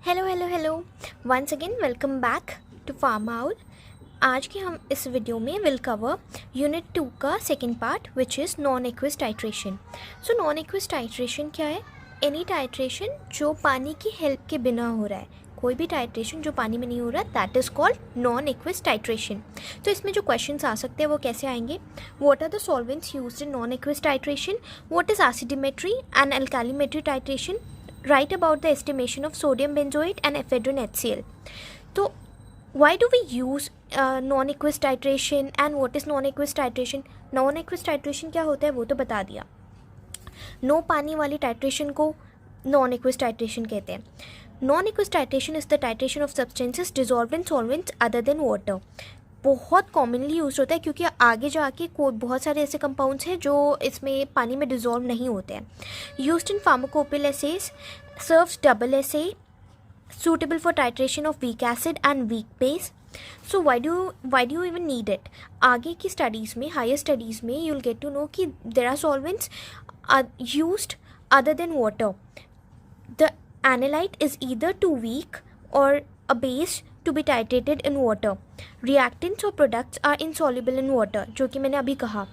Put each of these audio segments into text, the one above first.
Hello hello hello once again welcome back to farm owl. आज के हम इस वीडियो में विल कवर यूनिट 2 का second part which is non aqueous titration. So non aqueous titration क्या है? Any titration जो पानी की हेल्प के बिना हो रहा है, कोई भी टाइट्रेशन जो पानी में नहीं हो रहा, that is called non aqueous titration. तो इसमें जो क्वेश्चंस आ सकते हैं वो कैसे आएंगे? What are the solvents used in non aqueous titration? What is acidimetry and alkalimetry titration? Write about the estimation of sodium benzoate and ephedrine HCl. So why do we use non-aqueous titration and what is non-aqueous titration? Non-aqueous titration क्या होता है वो तो बता दिया। No पानी वाली titration को non-aqueous titration कहते हैं। Non-aqueous titration is the titration of substances dissolved in solvents other than water. बहुत कॉमनली यूज होता है क्योंकि आगे जाके बहुत सारे ऐसे कंपाउंड्स हैं जो इसमें पानी में डिजोल्व नहीं होते हैं। Used in pharmacopoeial assays, serves double assay, suitable for titration of weak acid and weak base. So why do you even need it? आगे की स्टडीज़ में, हायर स्टडीज़ में you'll get to know कि there are solvents are used other than water. The analyte is either too weak or a base to be titrated in water. Reactants or products are insoluble in water, जो कि मैंने अभी कहा.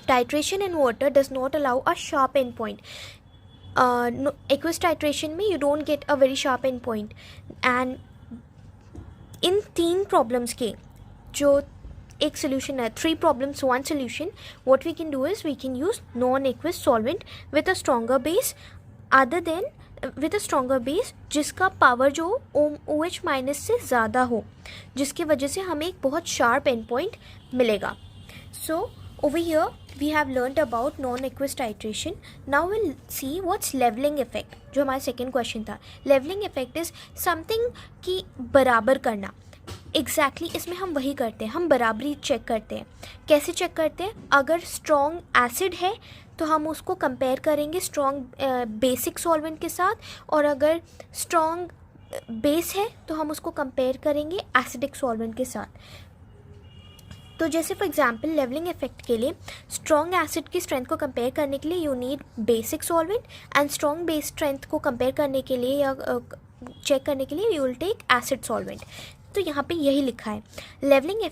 Titration in water does not allow a sharp endpoint. Aqueous titration में you don't get a very sharp endpoint. And in 3 problems के जो एक solution है, 3 problems 1 solution, what we can do is we can use non-aqueous solvent with a stronger base other than with a stronger base जिसका power जो OH minus से ज़्यादा हो, जिसकी वजह से हमें एक बहुत शार्प एंड पॉइंट मिलेगा. सो over here we have learned about non-aqueous titration. Now we'll see what's leveling effect, जो हमारा सेकेंड क्वेश्चन था. leveling effect is something की बराबर करना. एग्जैक्टली इसमें हम वही करते हैं, हम बराबरी चेक करते हैं. कैसे चेक करते हैं? अगर स्ट्रॉन्ग एसिड है तो हम उसको कंपेयर करेंगे स्ट्रॉन्ग बेसिक सॉल्वेंट के साथ, और अगर स्ट्रॉन्ग बेस है तो हम उसको कंपेयर करेंगे एसिडिक सॉल्वेंट के साथ. तो जैसे फॉर एग्जांपल लेवलिंग इफेक्ट के लिए स्ट्रॉन्ग एसिड की स्ट्रेंथ को कंपेयर करने के लिए you need basic solvent, and strong base strength को कंपेयर करने के लिए या चेक करने के लिए you will take acid solvent. तो यहाँ पे यही लिखा है. Levelling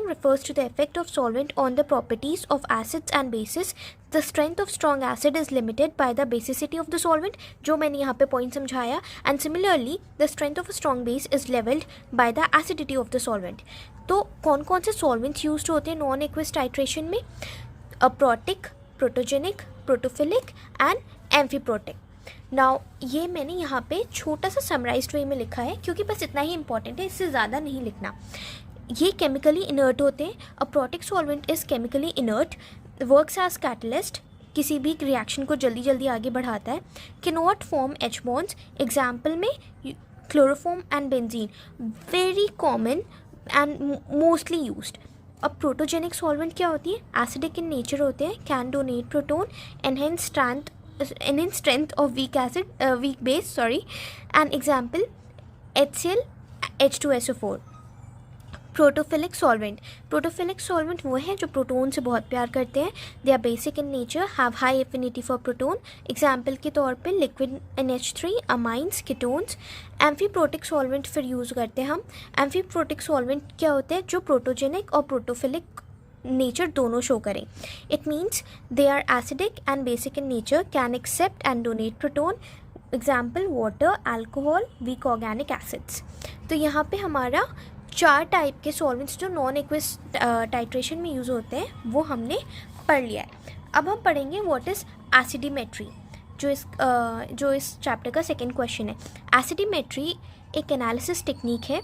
refers to the effect of solvent on the properties of acids and bases. The strength of strong acid is limited by the basicity of the solvent, जो मैंने यहाँ पे पॉइंट समझाया, and similarly the strength of a strong base is leveled by the acidity of the solvent. तो कौन कौन से solvents used होते हैं नॉन एक्विस टाइट्रेशन में? Aprotic, protogenic, protophilic and amphiprotic. Now ये मैंने यहाँ पे छोटा सा समराइज्ड वे में लिखा है क्योंकि बस इतना ही इंपॉर्टेंट है, इससे ज़्यादा नहीं लिखना. ये केमिकली इनर्ट होते हैं. Aprotic solvent is chemically inert, works as catalyst, किसी भी रिएक्शन को जल्दी जल्दी आगे बढ़ाता है. Can not form H bonds. Example में chloroform and benzene, very common and mostly used. अब प्रोटोजेनिक सॉल्वेंट क्या होती है? एसिडिक इन नेचर होते हैं, can donate proton, enhance strength of weak base, an example HCl, H2SO4. Protophilic solvent वो हैं जो प्रोटोन से बहुत प्यार करते हैं. दे are basic in nature, have high affinity for proton. Example के तौर पे liquid NH3, amines, ketones. Amphiprotic solvent फिर यूज़ करते हैं हम. एम्फीप्रोटिक सॉल्वेंट क्या होते हैं? जो प्रोटोजेनिक और प्रोटोफिलिक नेचर दोनों शो करें. It means they are acidic and basic in nature, can accept and donate proton. Example water, alcohol, weak organic acids. तो यहाँ पे हमारा 4 टाइप के सॉल्वेंट्स जो नॉन एक्विस टाइट्रेशन में यूज़ होते हैं वो हमने पढ़ लिया है. अब हम पढ़ेंगे व्हाट इज़ एसिडिमेट्री, जो इस चैप्टर का सेकेंड क्वेश्चन है. एसिडिमेट्री एक एनालिसिस टेक्निक है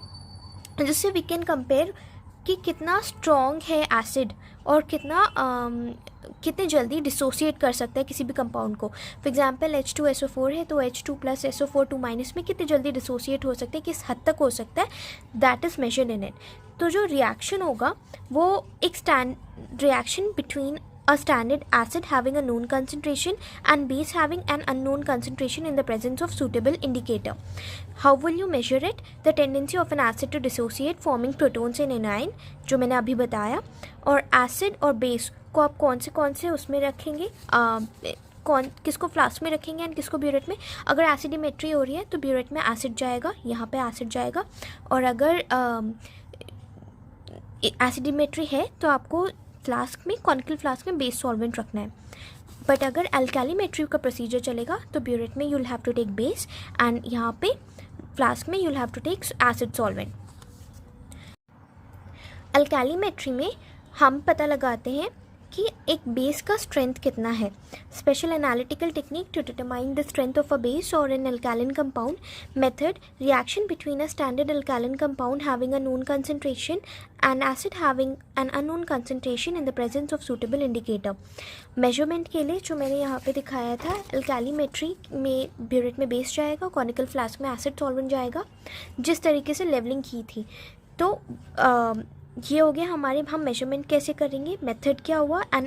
जिससे वी कैन कंपेयर कि कितना स्ट्रॉन्ग है एसिड और कितने जल्दी डिसोसिएट कर सकता है किसी भी कंपाउंड को. फॉर एग्जांपल H2SO4 है तो H2 + SO4 2- में कितने जल्दी डिसोसिएट हो सकते हैं, किस हद तक हो सकता है, that is measured in it. तो जो रिएक्शन होगा वो एक reaction between a standard acid having a known concentration and base having an unknown concentration in the presence of suitable indicator. How will you measure it? The tendency of an acid to dissociate forming protons in anion, जो मैंने अभी बताया. और acid और base को आप कौन से उसमें रखेंगे, कौन किसको फ्लास्क में रखेंगे एंड किसको ब्यूरेट में। अगर एसिडिमेट्री हो रही है तो ब्यूरेट में एसिड जाएगा, यहाँ पे एसिड जाएगा, और अगर एसिडिमेट्री है तो आपको फ्लास्क में, कॉनिकल फ्लास्क में बेस सॉल्वेंट रखना है। बट अगर अल्कैलीमेट्री का प्रोसीजर चलेगा तो ब्यूरेट में you'll have to take base and यहाँ पे फ्लास्क में you'll have to take acid solvent. Alkalimetry में हम पता लगाते हैं कि एक बेस का स्ट्रेंथ कितना है। Special analytical technique to determine the strength of a base और an alkaline compound method, reaction between a standard alkaline compound having a known concentration and acid having an unknown concentration in the presence of suitable indicator. Measurement के लिए जो मैंने यहाँ पे दिखाया था, अल्कैलीमेट्री में ब्यूरेट में बेस जाएगा, कॉनिकल फ्लास्क में एसिड सॉल्वेंट जाएगा, जिस तरीके से लेवलिंग की थी। तो ये हो गया हमारे, हम मेजरमेंट कैसे करेंगे, मेथड क्या हुआ, एंड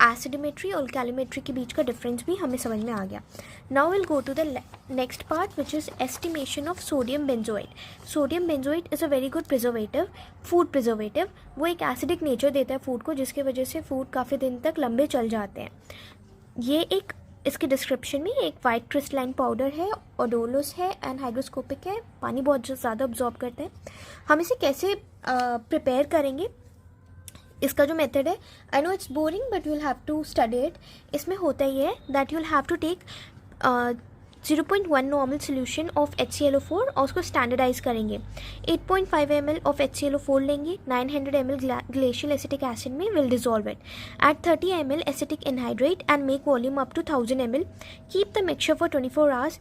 एसिडोमेट्री और अल्कैलीमेट्री के बीच का डिफरेंस भी हमें समझ में आ गया। Now will go to the next part which is estimation of sodium benzoate. Sodium benzoate is a very good preservative, food preservative. वो एक एसिडिक नेचर देता है फूड को, जिसकी वजह से फूड काफ़ी दिन तक लंबे चल जाते हैं। ये एक, इसके डिस्क्रिप्शन में एक वाइट क्रिस्टलाइन पाउडर है, ओडोलस है एंड हाइग्रोस्कोपिक है, पानी बहुत ज़्यादा अब्जॉर्ब करता है। हम इसे कैसे प्रिपेयर करेंगे, इसका जो मेथड है, I know it's boring but you will have to study it. इसमें होता ही है that you will have to take 0.1 normal solution of HClO4 और उसको स्टैंडर्डाइज करेंगे। 8.5 ml ऑफ HClO4 लेंगे, 900 ml ग्लेशियल एसिटिक एसिड में will dissolve it at 30 ml acetic anhydrate and make volume up to 1000 ml। Keep the mixture for 24 hours।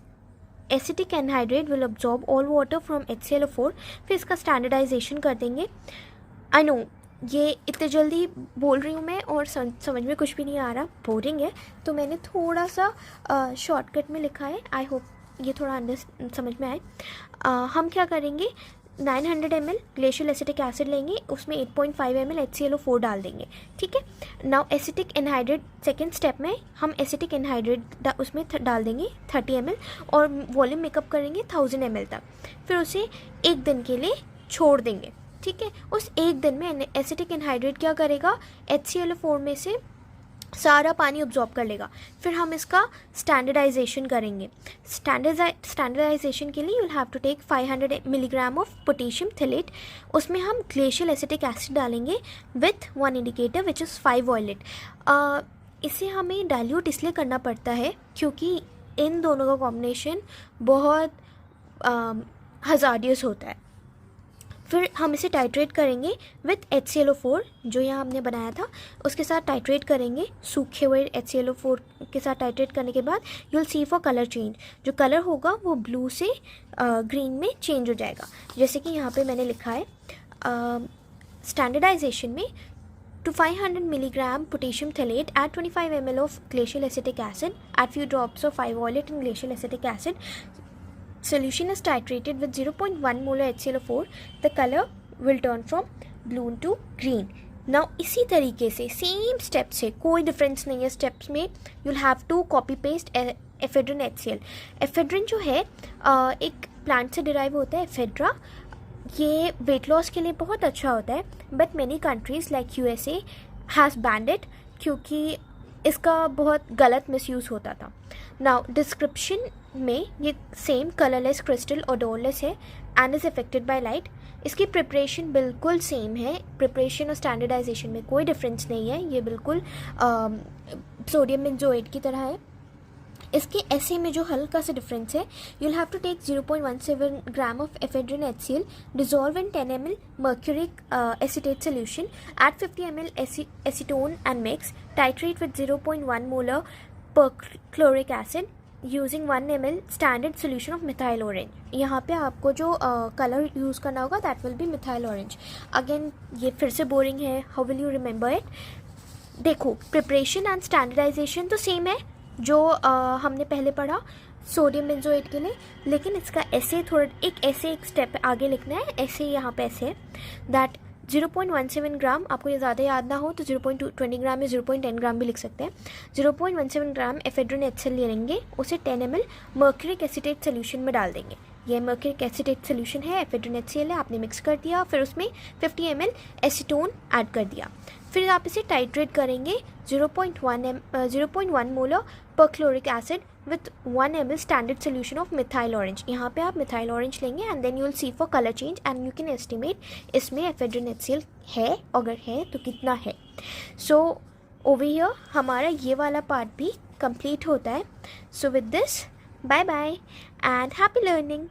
Acetic anhydrate will absorb all water from HClO4। फिर इसका standardisation कर देंगे। I know ये इतने जल्दी बोल रही हूँ मैं और समझ में कुछ भी नहीं आ रहा, बोरिंग है, तो मैंने थोड़ा सा शॉर्टकट में लिखा है। आई होप ये थोड़ा समझ में आए। हम क्या करेंगे, 900 ml ग्लेशियल एसिटिक एसिड लेंगे, उसमें 8.5 ml HClO4 डाल देंगे, ठीक है। Now acetic anhydride, second step में हम एसिटिक एनहाइड्रेट उसमें डाल देंगे 30 ml और वॉल्यूम मेकअप करेंगे 1000 ml तक। फिर उसे एक दिन के लिए छोड़ देंगे, ठीक है। उस एक दिन में एसिटिक एनहाइड्रेट क्या करेगा, HClO4 में से सारा पानी अब्जॉर्ब कर लेगा। फिर हम इसका स्टैंडर्डाइजेशन करेंगे। स्टैंडर्डाइजेशन के लिए you will have to take 500 milligram of potassium phthalate. उसमें हम ग्लेशियल एसिटिक एसिड डालेंगे with 1 indicator which is 5 violet. इसे हमें डाइल्यूट इसलिए करना पड़ता है क्योंकि इन दोनों का कॉम्बिनेशन बहुत हज़ार्डियस होता है। फिर हम इसे टाइट्रेट करेंगे विथ HClO4 जो यहाँ हमने बनाया था, उसके साथ टाइट्रेट करेंगे। सूखे हुए HClO4 के साथ टाइट्रेट करने के बाद you will see for colour change. जो कलर होगा वो ब्लू से ग्रीन में चेंज हो जाएगा, जैसे कि यहाँ पे मैंने लिखा है। स्टैंडर्डाइजेशन में to 500 milligram potassium thalate, add 25 ml of glacial acetic acid, add few drops of 5 violet and glacial acetic acid. Solution is titrated with 0.1 molar HClO4. The color will turn from blue to green. Now इसी तरीके से same step से, कोई difference नहीं है steps में, you'll have to copy paste ephedrine HCl। Ephedrine जो है एक प्लांट से डिराइव होता है, एफेड्रा। ये वेट लॉस के लिए बहुत अच्छा होता है, but many countries like USA has band it क्योंकि इसका बहुत गलत मिसयूज़ होता था। नाउ डिस्क्रिप्शन में ये सेम कलरलेस क्रिस्टल ओडोरलेस है and is affected by light. इसकी प्रिपरेशन बिल्कुल सेम है, प्रिपरेशन और स्टैंडर्डाइजेशन में कोई डिफरेंस नहीं है, ये बिल्कुल सोडियम बेंजोएट की तरह है। इसके एसे में जो हल्का सा डिफरेंस है, you will have to take 0.17 gram of ephedrine HCl, dissolve in 10 ml mercuric acetate solution, add 50 ml acetone and mix, titrate with 0.1 molar perchloric acid using 1 ml standard solution of methyl orange। यहाँ पे आपको जो colour use करना होगा that will be methyl orange. Again ये फिर से boring है, how will you remember it. देखो प्रिपरेशन एंड स्टैंडर्डाइजेशन तो सेम है जो हमने पहले पढ़ा सोडियम बेंजोएट के लिए, लेकिन इसका ऐसे थोड़ा एक स्टेप आगे लिखना है। ऐसे यहाँ पे ऐसे है दैट 0.17 ग्राम, आपको ये ज़्यादा याद ना हो तो 0.20 ग्राम या 0.10 ग्राम भी लिख सकते हैं। 0.17 ग्राम एफेड्रिन HCl लेंगे, उसे 10 ml मर्क्यूरिक एसिटेट सोल्यूशन में डाल देंगे। ये मर्क्यूरिक एसिटेट सोल्यूशन है, एफेड्रिन HCl है, आपने मिक्स कर दिया। फिर उसमें 50 ml एसीटोन ऐड कर दिया। फिर आप इसे टाइट्रेट करेंगे 0.1 molar perchloric acid with 1 ml standard solution of methyl orange. यहाँ पे आप methyl orange लेंगे and then you will see for color change and you can estimate इसमें ephedrine HCl है, अगर है तो कितना है. So over here हमारा ये वाला part भी complete होता है. So with this, bye bye and happy learning.